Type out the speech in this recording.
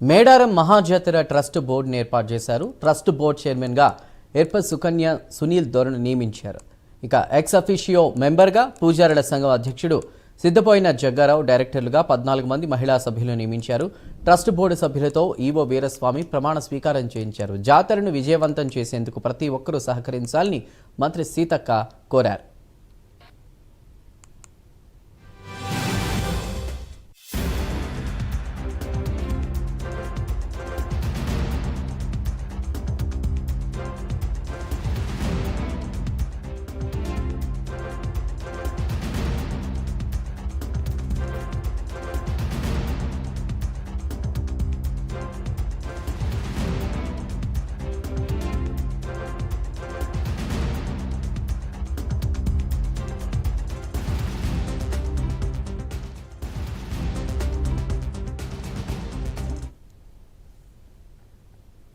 Medaram మహాజాతర trust బోర్డును ఏర్పాటు చేశారు. ట్రస్ట్ బోర్డు చైర్మన్గా ఎర్ప సుకన్య సునీల్ దొరను నియమించారు. ఇక ఎక్స్ అఫీషియో మెంబర్గా పూజారుల సంఘం అధ్యక్షుడు సిద్ధపోయిన జగ్గారావు, డైరెక్టర్లుగా 14 మంది మహిళా సభ్యులను నియమించారు. ట్రస్ట్ బోర్డు సభ్యులతో ఈవో వీరస్వామి ప్రమాణ స్వీకారం చేయించారు. జాతరను విజయవంతం చేసేందుకు ప్రతి ఒక్కరూ సహకరించాలని మంత్రి సీతక్క కోరారు.